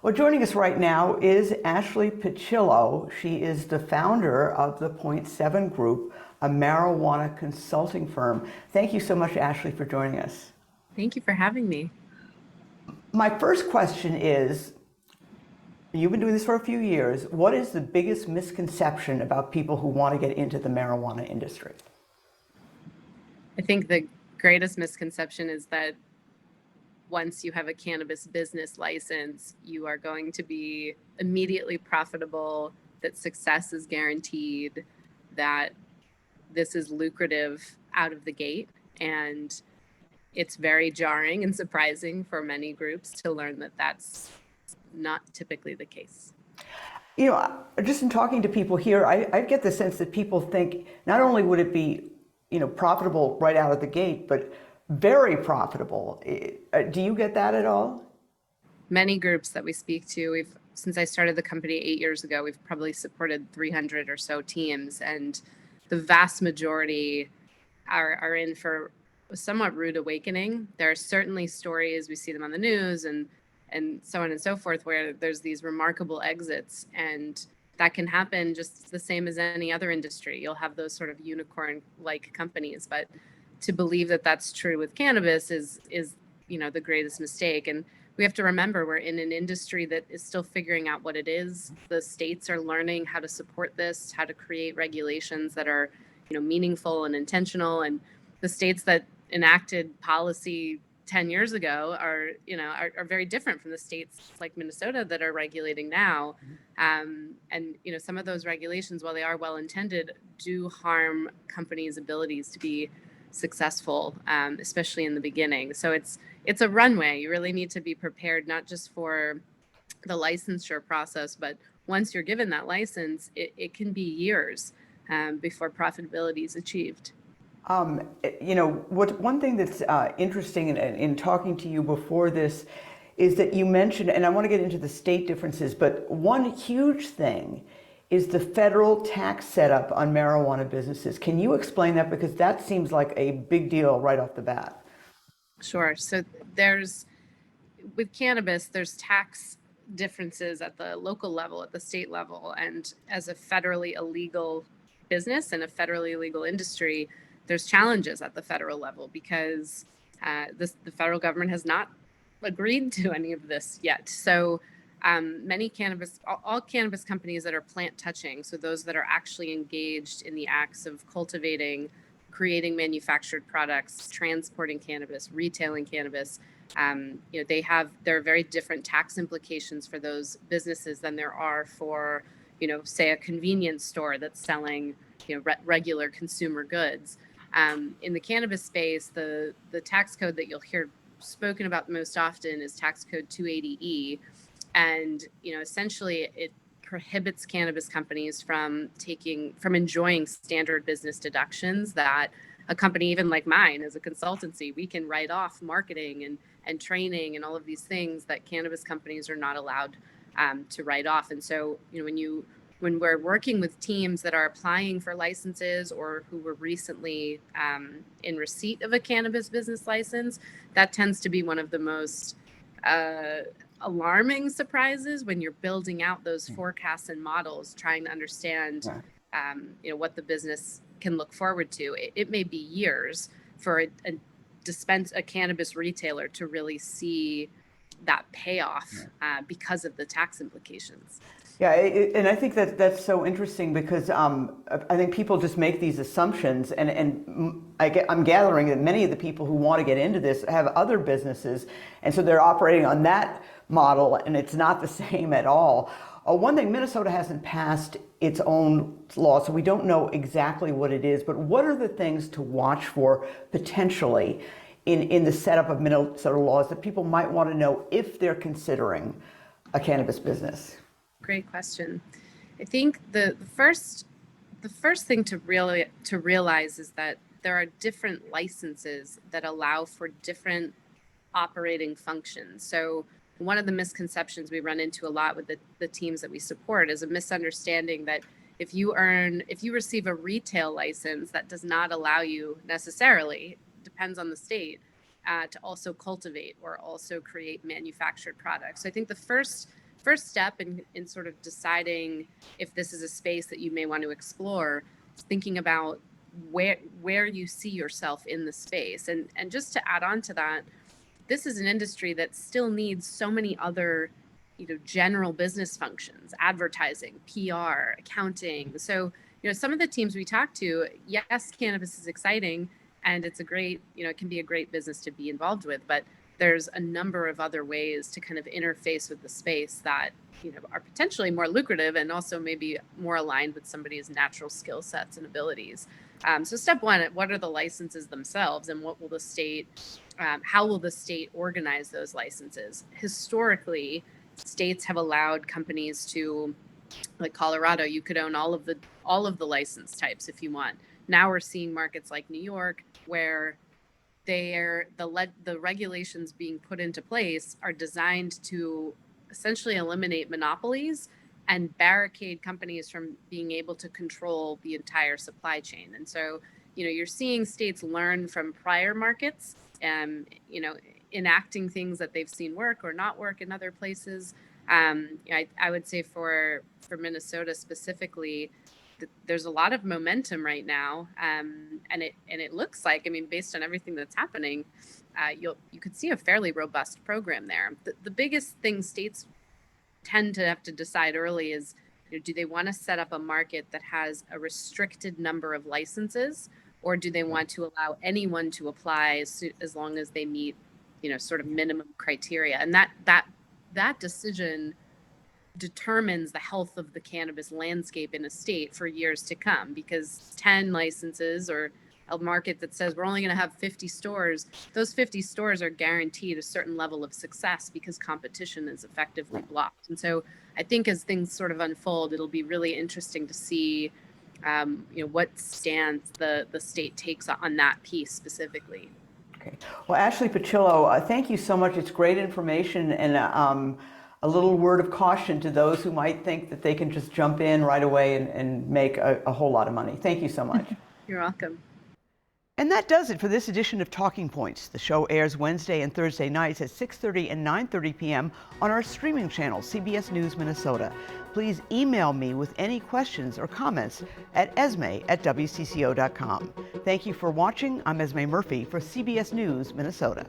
Well, joining us right now is Ashley Picillo. She is the founder of the Point Seven Group, a marijuana consulting firm. Thank you so much, Ashley, for joining us. Thank you for having me. My first question is, you've been doing this for a few years. What is the biggest misconception about people who want to get into the marijuana industry? I think the greatest misconception is that once you have a cannabis business license, you are going to be immediately profitable, that success is guaranteed, that this is lucrative out of the gate. And it's very jarring and surprising for many groups to learn that that's not typically the case. You know, just in talking to people here, I get the sense that people think not only would it be, profitable right out of the gate, but very profitable. Do you get that at all? Many groups that we speak to, since I started the company 8 years ago, we've probably supported 300 or so teams, and the vast majority are in for a somewhat rude awakening. There are certainly stories, we see them on the news and so on and so forth, where there's these remarkable exits, and that can happen just the same as any other industry. You'll have those sort of unicorn-like companies, but to believe that that's true with cannabis is the greatest mistake. And we have to remember we're in an industry that is still figuring out what it is. The states are learning how to support this, how to create regulations that are meaningful and intentional. And the states that enacted policy 10 years ago are very different from the states like Minnesota that are regulating now. And some of those regulations, while they are well intended, do harm companies' abilities to be successful, especially in the beginning. So it's a runway. You really need to be prepared, not just for the licensure process, but once you're given that license, it can be years before profitability is achieved. One thing that's interesting in talking to you before this is that you mentioned, and I want to get into the state differences, but one huge thing is the federal tax setup on marijuana businesses. Can you explain that? Because that seems like a big deal right off the bat. Sure. So with cannabis, there's tax differences at the local level, at the state level, and as a federally illegal business and a federally illegal industry, there's challenges at the federal level because the federal government has not agreed to any of this yet. So all cannabis companies that are plant touching, so those that are actually engaged in the acts of cultivating, creating manufactured products, transporting cannabis, retailing cannabis, there are very different tax implications for those businesses than there are for, say a convenience store that's selling, regular consumer goods. In the cannabis space, the tax code that you'll hear spoken about most often is tax code 280E. And, essentially it prohibits cannabis companies from enjoying standard business deductions that a company even like mine as a consultancy, we can write off marketing and training and all of these things that cannabis companies are not allowed to write off. And so, when we're working with teams that are applying for licenses or who were recently in receipt of a cannabis business license, that tends to be one of the most alarming surprises when you're building out those forecasts and models, trying to understand, what the business can look forward to. It may be years for a cannabis retailer to really see that payoff because of the tax implications. Yeah, and I think that that's so interesting because I think people just make these assumptions, and I'm gathering that many of the people who want to get into this have other businesses, and so they're operating on that model, and it's not the same at all. One thing, Minnesota hasn't passed its own law, so we don't know exactly what it is, but what are the things to watch for potentially in the setup of Minnesota laws that people might want to know if they're considering a cannabis business? Great question. I think the first thing to realize is that there are different licenses that allow for different operating functions. So one of the misconceptions we run into a lot with the teams that we support is a misunderstanding that if you receive a retail license, that does not allow you necessarily, depends on the state, to also cultivate or also create manufactured products. So I think the first first step in sort of deciding if this is a space that you may want to explore is thinking about where you see yourself in the space. And just to add on to that, this is an industry that still needs so many other, general business functions, advertising, PR, accounting. So, some of the teams we talk to, yes, cannabis is exciting and it's a great, it can be a great business to be involved with, but there's a number of other ways to kind of interface with the space that, are potentially more lucrative and also maybe more aligned with somebody's natural skill sets and abilities. So step one, what are the licenses themselves, and what will the state, how will the state organize those licenses? Historically, states have allowed companies to, like Colorado, you could own all of the license types if you want. Now we're seeing markets like New York where the regulations being put into place are designed to essentially eliminate monopolies and barricade companies from being able to control the entire supply chain. And so, you're seeing states learn from prior markets and, enacting things that they've seen work or not work in other places. I would say for Minnesota specifically, there's a lot of momentum right now, and it looks like, based on everything that's happening, you could see a fairly robust program there. The biggest thing states tend to have to decide early is, do they want to set up a market that has a restricted number of licenses, or do they want to allow anyone to apply as long as they meet, sort of minimum criteria? And that decision determines the health of the cannabis landscape in a state for years to come, because 10 licenses or a market that says we're only going to have 50 stores, those 50 stores are guaranteed a certain level of success because competition is effectively blocked. And so I think as things sort of unfold, it'll be really interesting to see what stance the state takes on that piece specifically. Okay. Well, Ashley Picillo, thank you so much. It's great information, and a little word of caution to those who might think that they can just jump in right away and make a whole lot of money. Thank you so much. You're welcome. And that does it for this edition of Talking Points. The show airs Wednesday and Thursday nights at 6:30 and 9:30 p.m. on our streaming channel, CBS News Minnesota. Please email me with any questions or comments at esme@wcco.com. Thank you for watching. I'm Esme Murphy for CBS News Minnesota.